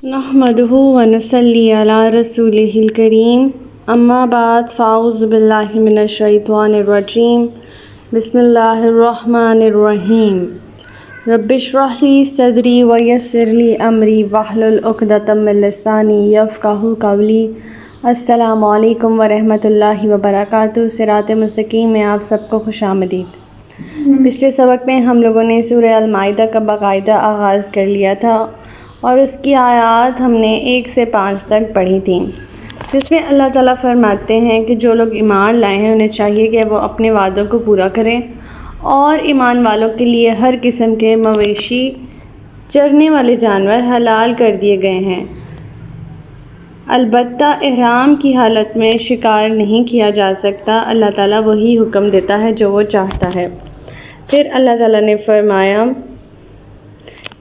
نحمدہ ونصلی علی رسولہ الکریم اما بعد فاعوذ باللہ من الشیطان الرجیم بسم اللہ الرحمن الرحیم رب اشرح لی صدری ویسر لی امری واحلل عقدۃ من لسانی یفقہوا قولی۔ السلام علیکم ورحمۃ اللہ وبرکاتہ۔ صراط مستقیم میں آپ سب کو خوش آمدید۔ پچھلے سبق میں ہم لوگوں نے سورہ المائدہ کا باقاعدہ آغاز کر لیا تھا اور اس کی آیات ہم نے 1 سے 5 تک پڑھی تھیں، جس میں اللہ تعالیٰ فرماتے ہیں کہ جو لوگ ایمان لائے ہیں انہیں چاہیے کہ وہ اپنے وعدوں کو پورا کریں، اور ایمان والوں کے لیے ہر قسم کے مویشی چرنے والے جانور حلال کر دیے گئے ہیں، البتہ احرام کی حالت میں شکار نہیں کیا جا سکتا۔ اللہ تعالیٰ وہی حکم دیتا ہے جو وہ چاہتا ہے۔ پھر اللہ تعالیٰ نے فرمایا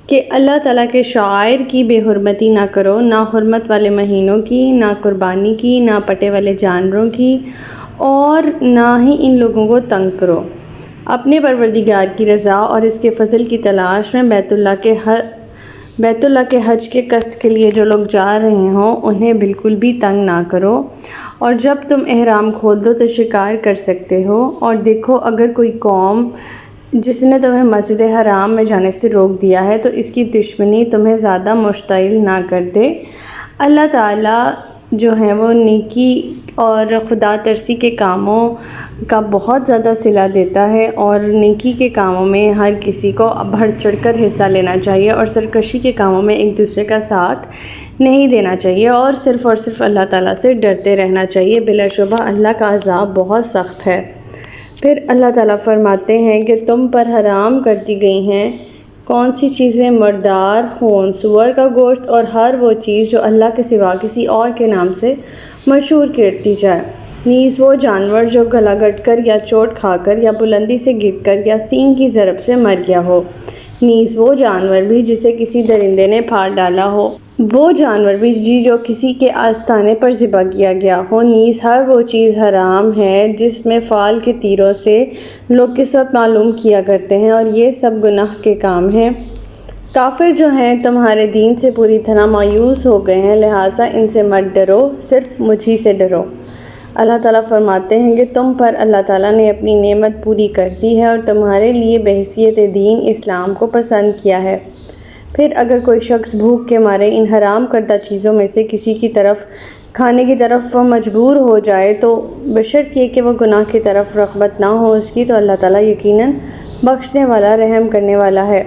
کہ اللہ تعالیٰ کے شعائر کی بے حرمتی نہ کرو، نہ حرمت والے مہینوں کی، نہ قربانی کی، نہ پٹے والے جانوروں کی، اور نہ ہی ان لوگوں کو تنگ کرو۔ اپنے پروردگار کی رضا اور اس کے فضل کی تلاش میں بیت اللہ کے حج کے قصد کے لیے جو لوگ جا رہے ہوں انہیں بالکل بھی تنگ نہ کرو، اور جب تم احرام کھول دو تو شکار کر سکتے ہو۔ اور دیکھو، اگر کوئی قوم جس نے تمہیں مسجد حرام میں جانے سے روک دیا ہے تو اس کی دشمنی تمہیں زیادہ مشتعل نہ کر دے۔ اللہ تعالیٰ جو ہیں وہ نیکی اور خدا ترسی کے کاموں کا بہت زیادہ صلہ دیتا ہے، اور نیکی کے کاموں میں ہر کسی کو بڑھ چڑھ کر حصہ لینا چاہیے، اور سرکشی کے کاموں میں ایک دوسرے کا ساتھ نہیں دینا چاہیے، اور صرف اللہ تعالیٰ سے ڈرتے رہنا چاہیے۔ بلا شبہ اللہ کا عذاب بہت سخت ہے۔ پھر اللہ تعالیٰ فرماتے ہیں کہ تم پر حرام کر دی گئی ہیں کون سی چیزیں؟ مردار خون، سور کا گوشت، اور ہر وہ چیز جو اللہ کے سوا کسی اور کے نام سے مشہور کرتی جائے، نیز وہ جانور جو گلا گٹ کر یا چوٹ کھا کر یا بلندی سے گر کر یا سینگ کی ضرب سے مر گیا ہو، نیز وہ جانور بھی جسے کسی درندے نے پھاڑ ڈالا ہو، وہ جانور بھی جو کسی کے آستانے پر ذبح کیا گیا ہو، نیز ہر وہ چیز حرام ہے جس میں فال کے تیروں سے لوگ قسمت معلوم کیا کرتے ہیں، اور یہ سب گناہ کے کام ہیں۔ کافر جو ہیں تمہارے دین سے پوری طرح مایوس ہو گئے ہیں، لہٰذا ان سے مت ڈرو، صرف مجھی سے ڈرو۔ اللہ تعالیٰ فرماتے ہیں کہ تم پر اللہ تعالیٰ نے اپنی نعمت پوری کر دی ہے اور تمہارے لیے بحیثیت دین اسلام کو پسند کیا ہے۔ پھر اگر کوئی شخص بھوک کے مارے ان حرام کردہ چیزوں میں سے کسی کی طرف کھانے کی طرف مجبور ہو جائے تو بشرط یہ کہ وہ گناہ کی طرف رغبت نہ ہو اس کی، تو اللہ تعالیٰ یقیناً بخشنے والا رحم کرنے والا ہے۔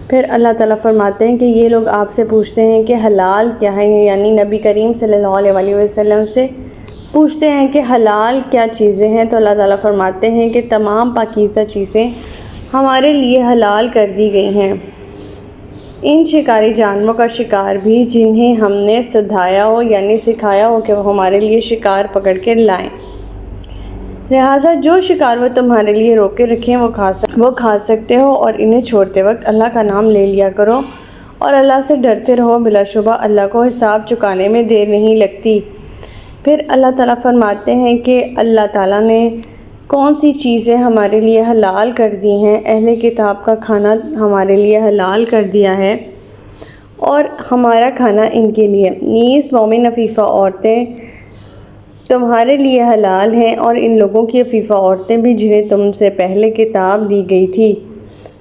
پھر اللہ تعالیٰ فرماتے ہیں کہ یہ لوگ آپ سے پوچھتے ہیں کہ حلال کیا ہے، یعنی نبی کریم صلی اللہ علیہ وسلم سے پوچھتے ہیں کہ حلال کیا چیزیں ہیں، تو اللہ تعالیٰ فرماتے ہیں کہ تمام پاکیزہ چیزیں ہمارے لیے حلال کر دی گئی ہیں، ان شکاری جانوروں کا شکار بھی جنہیں ہم نے سدھایا ہو، یعنی سکھایا ہو کہ وہ ہمارے لیے شکار پکڑ کے لائیں۔ لہٰذا جو شکار وہ تمہارے لیے روکے رکھیں وہ کھا سکتے ہو، اور انہیں چھوڑتے وقت اللہ کا نام لے لیا کرو اور اللہ سے ڈرتے رہو، بلا شبہ اللہ کو حساب چکانے میں دیر نہیں لگتی۔ پھر اللہ تعالیٰ فرماتے ہیں کہ اللہ تعالیٰ نے کون سی چیزیں ہمارے لیے حلال کر دی ہیں؟ اہل کتاب کا کھانا ہمارے لیے حلال کر دیا ہے، اور ہمارا کھانا ان کے لیے، نیز مومن عفیفہ عورتیں تمہارے لیے حلال ہیں، اور ان لوگوں کی عفیفہ عورتیں بھی جنہیں تم سے پہلے کتاب دی گئی تھی،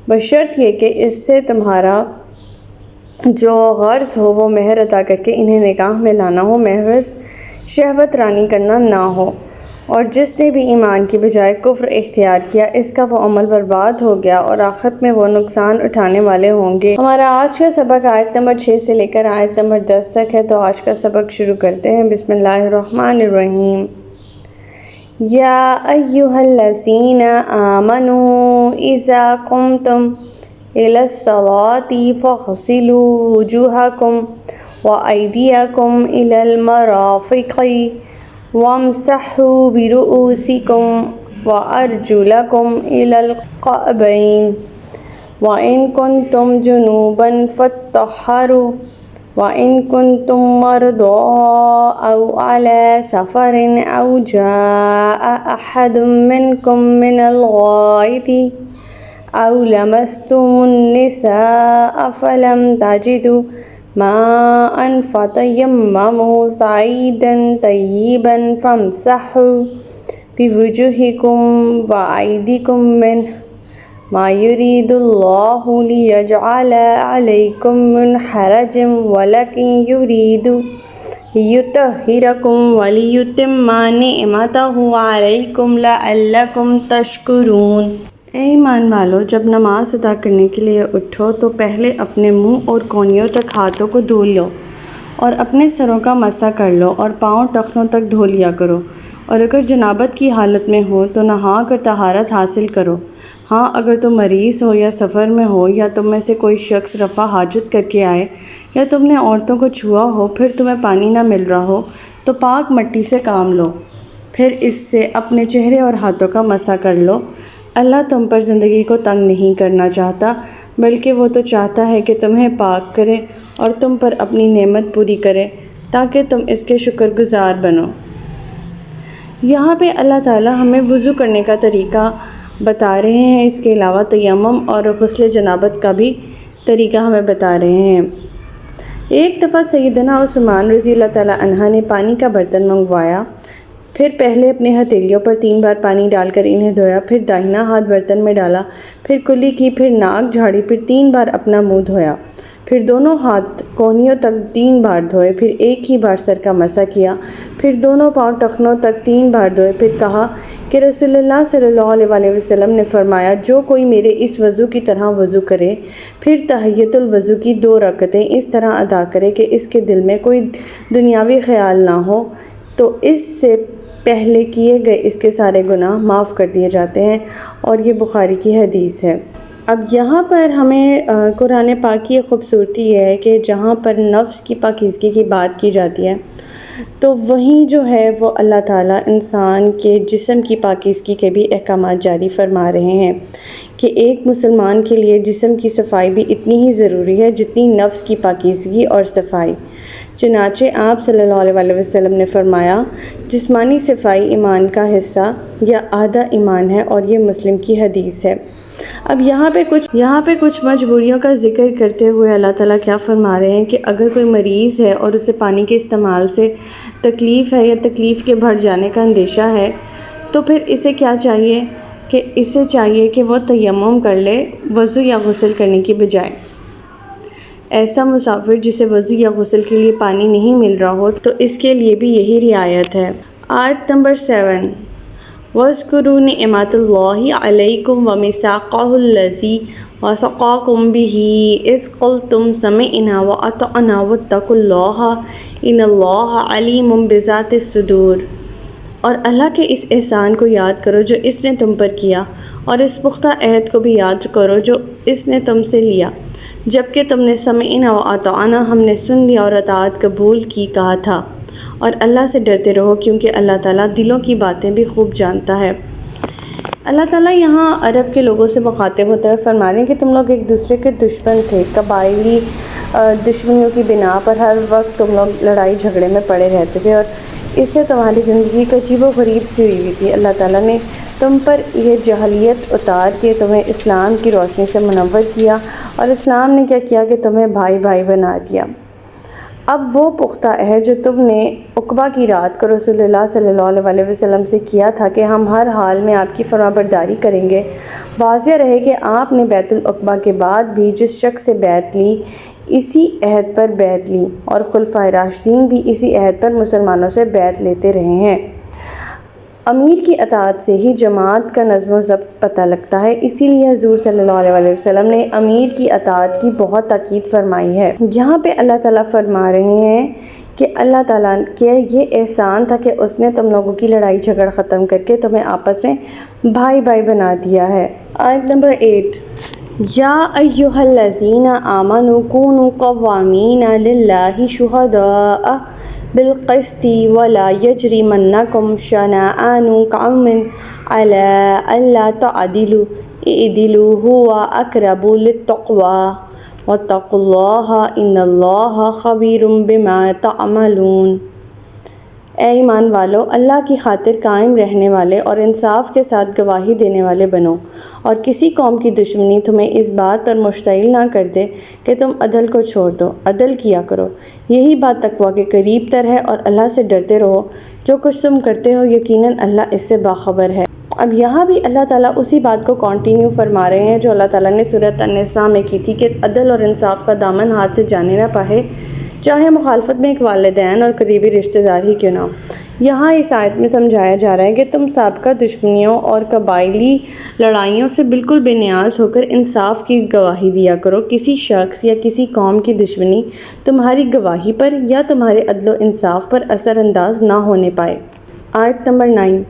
بشرط یہ کہ اس سے تمہارا جو غرض ہو وہ مہر ادا کر کے انہیں نکاح میں لانا ہو، محض شہوت رانی کرنا نہ ہو۔ اور جس نے بھی ایمان کی بجائے کفر اختیار کیا اس کا وہ عمل برباد ہو گیا، اور آخرت میں وہ نقصان اٹھانے والے ہوں گے۔ ہمارا آج کا سبق آیت نمبر 6 سے لے کر آیت نمبر 10 تک ہے، تو آج کا سبق شروع کرتے ہیں۔ بسم اللہ الرحمن الرحیم۔ یا ایھا الذین آمنوا اذا قمتم الی الصلاۃ فاغسلوا وجوہکم وایدیکم الی المرافق وامسحوا برؤوسکم وارجلکم الی الکعبین وان کنتم جنبا فاطہروا وان کنتم مرضی او علی سفر او جاء احد منکم من الغائط او لمستم النساء فلم تجدوا ماء فتيمموا صعيدا طيبا فامسحوا بوجوهكم وأيديكم منه ما يريد الله ليجعل عليكم من حرج ولكن يريد ليطهركم وليتم نعمته عليكم لعلكم تشكرون۔ اے ایمان والو، جب نماز ادا کرنے کے لیے اٹھو تو پہلے اپنے منہ اور کونیوں تک ہاتھوں کو دھو لو اور اپنے سروں کا مسح کر لو اور پاؤں ٹخنوں تک دھو لیا کرو، اور اگر جنابت کی حالت میں ہو تو نہا کر طہارت حاصل کرو۔ ہاں، اگر تم مریض ہو یا سفر میں ہو یا تم میں سے کوئی شخص رفع حاجت کر کے آئے یا تم نے عورتوں کو چھوا ہو پھر تمہیں پانی نہ مل رہا ہو تو پاک مٹی سے کام لو، پھر اس سے اپنے چہرے اور ہاتھوں کا مسح کر لو۔ اللہ تم پر زندگی کو تنگ نہیں کرنا چاہتا، بلکہ وہ تو چاہتا ہے کہ تمہیں پاک کرے اور تم پر اپنی نعمت پوری کرے تاکہ تم اس کے شکر گزار بنو۔ یہاں پہ اللہ تعالیٰ ہمیں وضو کرنے کا طریقہ بتا رہے ہیں، اس کے علاوہ تیمم اور غسل جنابت کا بھی طریقہ ہمیں بتا رہے ہیں۔ ایک دفعہ سیدنا عثمان رضی اللہ تعالیٰ عنہ نے پانی کا برتن منگوایا، پھر پہلے اپنے ہتھیلیوں پر 3 بار پانی ڈال کر انہیں دھویا، پھر داہنا ہاتھ برتن میں ڈالا، پھر کلی کی، پھر ناک جھاڑی، پھر 3 بار اپنا منہ دھویا، پھر دونوں ہاتھ کونیوں تک 3 بار دھوئے، پھر ایک ہی بار سر کا مسح کیا، پھر دونوں پاؤں ٹخنوں تک 3 بار دھوئے، پھر کہا کہ رسول اللہ صلی اللہ علیہ وسلم نے فرمایا، جو کوئی میرے اس وضو کی طرح وضو کرے، پھر تحیۃ الوضو کی 2 رکعتیں اس طرح ادا کرے کہ اس کے دل میں کوئی دنیاوی خیال نہ ہو، تو اس سے پہلے کیے گئے اس کے سارے گناہ معاف کر دیے جاتے ہیں، اور یہ بخاری کی حدیث ہے۔ اب یہاں پر ہمیں قرآن پاک کی خوبصورتی یہ ہے کہ جہاں پر نفس کی پاکیزگی کی بات کی جاتی ہے تو وہیں جو ہے وہ اللہ تعالیٰ انسان کے جسم کی پاکیزگی کے بھی احکامات جاری فرما رہے ہیں کہ ایک مسلمان کے لیے جسم کی صفائی بھی اتنی ہی ضروری ہے جتنی نفس کی پاکیزگی اور صفائی۔ چنانچہ آپ صلی اللہ علیہ وسلم نے فرمایا، جسمانی صفائی ایمان کا حصہ یا آدھا ایمان ہے، اور یہ مسلم کی حدیث ہے۔ اب یہاں پہ کچھ مجبوریوں کا ذکر کرتے ہوئے اللہ تعالیٰ کیا فرما رہے ہیں کہ اگر کوئی مریض ہے اور اسے پانی کے استعمال سے تکلیف ہے یا تکلیف کے بڑھ جانے کا اندیشہ ہے تو پھر اسے کیا چاہیے کہ وہ تیمم کر لے وضو یا غسل کرنے کی بجائے۔ ایسا مسافر جسے وضو یا غسل کے لیے پانی نہیں مل رہا ہو تو اس کے لیے بھی یہی رعایت ہے۔ آیت نمبر 7، وَاذْكُرُوا نِعْمَتَ اللَّهِ عَلَيْكُمْ وَمِيثَاقَهُ الَّذِي وَاثَقَكُم بِهِ إِذْ قُلْتُمْ سَمِعْنَا وَأَطَعْنَا وَاتَّقُوا اللَّهَ إِنَّ اللَّهَ عَلِيمٌ بِذَاتِ الصُّدُورِ۔ اور اللہ کے اس احسان کو یاد کرو جو اس نے تم پر کیا، اور اس پختہ عہد کو بھی یاد کرو جو اس نے تم سے لیا، جبکہ تم نے سمعنا و اطعنا، ہم نے سن لیا اور اطاعت قبول کی کہا تھا۔ اور اللہ سے ڈرتے رہو کیونکہ اللہ تعالیٰ دلوں کی باتیں بھی خوب جانتا ہے۔ اللہ تعالیٰ یہاں عرب کے لوگوں سے مخاطب ہوتے ہوئے فرما رہے ہیں کہ تم لوگ ایک دوسرے کے دشمن تھے، قبائلی دشمنیوں کی بنا پر ہر وقت تم لوگ لڑائی جھگڑے میں پڑے رہتے تھے، اور اس سے تمہاری زندگی کا عجیب و غریب سی ہوئی ہوئی تھی۔ اللہ تعالیٰ نے تم پر یہ جہلیت اتار کے تمہیں اسلام کی روشنی سے منور کیا، اور اسلام نے کیا کیا کہ تمہیں بھائی بھائی بنا دیا۔ اب وہ پختہ عہد جو تم نے عقبہ کی رات کو رسول اللہ صلی اللہ علیہ وسلم سے کیا تھا کہ ہم ہر حال میں آپ کی فرمانبرداری کریں گے، واضح رہے کہ آپ نے بیت العقبہ کے بعد بھی جس شخص سے بیعت لی اسی عہد پر بیعت لی، اور خلفائے راشدین بھی اسی عہد پر مسلمانوں سے بیعت لیتے رہے ہیں۔ امیر کی اطاعت سے ہی جماعت کا نظم و ضبط پتہ لگتا ہے، اسی لیے حضور صلی اللہ علیہ وسلم نے امیر کی اطاعت کی بہت تاکید فرمائی ہے۔ یہاں پہ اللہ تعالیٰ فرما رہے ہیں کہ اللہ تعالیٰ کے یہ احسان تھا کہ اس نے تم لوگوں کی لڑائی جھگڑ ختم کر کے تمہیں آپس میں بھائی بھائی بنا دیا ہے۔ آیت نمبر 8، یا ایھا الذین آمنوا کونوا قوامین للہ شہداء بالقسط ولا یجرمنکم شنآن قوم علی الا تعدلوا اعدلوا هو اقرب للتقوی واتقوا اللہ ان اللہ خبیر بما تعملون۔ اے ایمان والو، اللہ کی خاطر قائم رہنے والے اور انصاف کے ساتھ گواہی دینے والے بنو، اور کسی قوم کی دشمنی تمہیں اس بات پر مشتعل نہ کر دے کہ تم عدل کو چھوڑ دو۔ عدل کیا کرو، یہی بات تقویٰ کے قریب تر ہے، اور اللہ سے ڈرتے رہو۔ جو کچھ تم کرتے ہو یقیناً اللہ اس سے باخبر ہے۔ اب یہاں بھی اللہ تعالیٰ اسی بات کو کنٹینیو فرما رہے ہیں جو اللہ تعالیٰ نے سورۃ النساء میں کی تھی کہ عدل اور انصاف کا دامن ہاتھ سے جانے نہ پائے، چاہے مخالفت میں ایک والدین اور قریبی رشتہ دار ہی کیوں نہ ہو۔ یہاں اس آیت میں سمجھایا جا رہا ہے کہ تم سابقہ دشمنیوں اور قبائلی لڑائیوں سے بالکل بے نیاز ہو کر انصاف کی گواہی دیا کرو۔ کسی شخص یا کسی قوم کی دشمنی تمہاری گواہی پر یا تمہارے عدل و انصاف پر اثر انداز نہ ہونے پائے۔ آیت نمبر 9،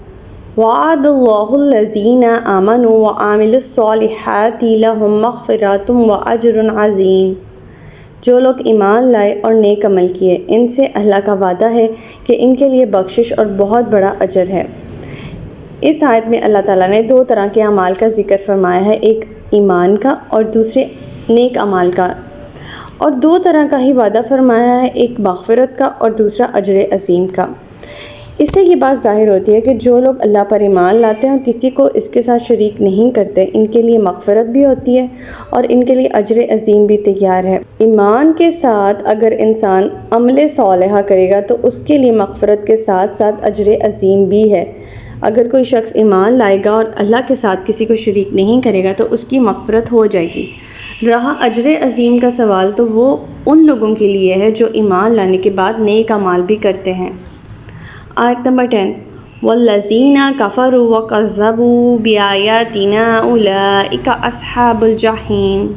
وَعَدَ اللَّهُ الَّذِينَ آمَنُوا وَعَمِلُوا الصَّالِحَاتِ لَهُم مَّغْفِرَةٌ وَأَجْرٌ عَظِيمٌ۔ جو لوگ ایمان لائے اور نیک عمل کیے، ان سے اللہ کا وعدہ ہے کہ ان کے لیے بخشش اور بہت بڑا اجر ہے۔ اس آیت میں اللہ تعالیٰ نے دو طرح کے اعمال کا ذکر فرمایا ہے، ایک ایمان کا اور دوسرے نیک اعمال کا، اور دو طرح کا ہی وعدہ فرمایا ہے، ایک مغفرت کا اور دوسرا اجر عظیم کا۔ اس سے یہ بات ظاہر ہوتی ہے کہ جو لوگ اللہ پر ایمان لاتے ہیں اور کسی کو اس کے ساتھ شریک نہیں کرتے، ان کے لیے مغفرت بھی ہوتی ہے اور ان کے لیے اجر عظیم بھی تیار ہے۔ ایمان کے ساتھ اگر انسان عمل صالحہ کرے گا تو اس کے لیے مغفرت کے ساتھ ساتھ اجر عظیم بھی ہے۔ اگر کوئی شخص ایمان لائے گا اور اللہ کے ساتھ کسی کو شریک نہیں کرے گا تو اس کی مغفرت ہو جائے گی۔ رہا اجر عظیم کا سوال تو وہ ان لوگوں کے لیے ہے جو ایمان لانے کے بعد نیک اعمال بھی کرتے ہیں۔ آیت نمبر 10، وَالَّذِينَ كَفَرُوا وَكَذَّبُوا بِآيَاتِنَا أُولَٰئِكَ أَصْحَابُ الْجَحِيمِ۔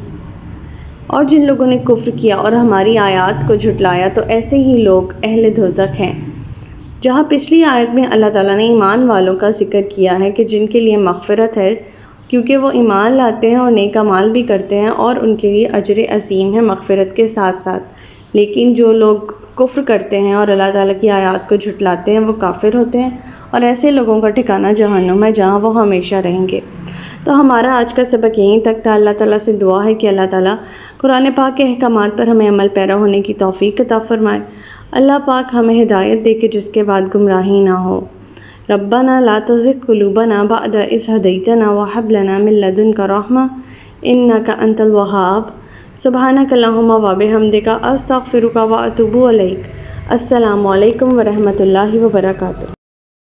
اور جن لوگوں نے کفر کیا اور ہماری آیات کو جھٹلایا تو ایسے ہی لوگ اہل دوزخ ہیں۔ جہاں پچھلی آیت میں اللہ تعالیٰ نے ایمان والوں کا ذکر کیا ہے کہ جن کے لیے مغفرت ہے کیونکہ وہ ایمان لاتے ہیں اور نیک اعمال بھی کرتے ہیں، اور ان کے لیے اجر عظیم ہے مغفرت کے ساتھ ساتھ، لیکن جو لوگ کفر کرتے ہیں اور اللہ تعالیٰ کی آیات کو جھٹلاتے ہیں وہ کافر ہوتے ہیں، اور ایسے لوگوں کا ٹھکانہ جہنم ہے جہاں وہ ہمیشہ رہیں گے۔ تو ہمارا آج کا سبق یہیں تک تھا۔ اللہ تعالیٰ سے دعا ہے کہ اللہ تعالیٰ قرآن پاک کے احکامات پر ہمیں عمل پیرا ہونے کی توفیق عطا فرمائے۔ اللہ پاک ہمیں ہدایت دے کہ جس کے بعد گمراہی نہ ہو۔ ربنا لا تزغ قلوبنا بعد إذ هديتنا وهب لنا من لدنك رحمة إنك أنت الوهاب۔ سبحانك اللهم وبحمدك أستغفرك وأتوب إليك۔ السلام علیکم ورحمۃ اللہ وبرکاتہ۔